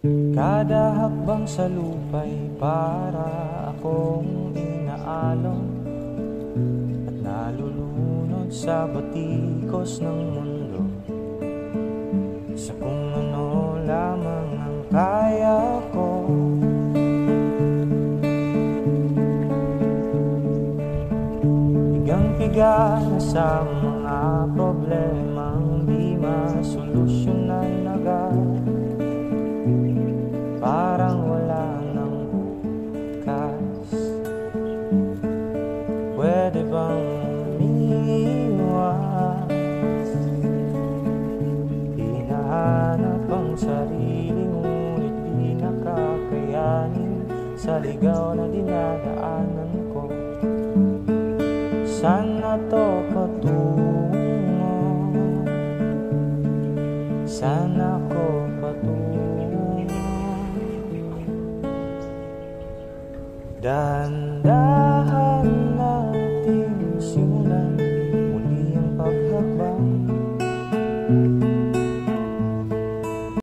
Kada hakbang sa lupa'y para akong inaalon at nalulunod sa batikos ng mundo, sa kung ano lamang ang kaya ko. Pigang-piga na sa mga problemang di masolusyonan agad, parang wala nang bukas. Pwede bang umiwas? Hinahanap ang sarili ngunit di nakakayanin sa ligaw na dinadaanan ko. Saan na to patungo? Saan ako patungo? Dahan-dahan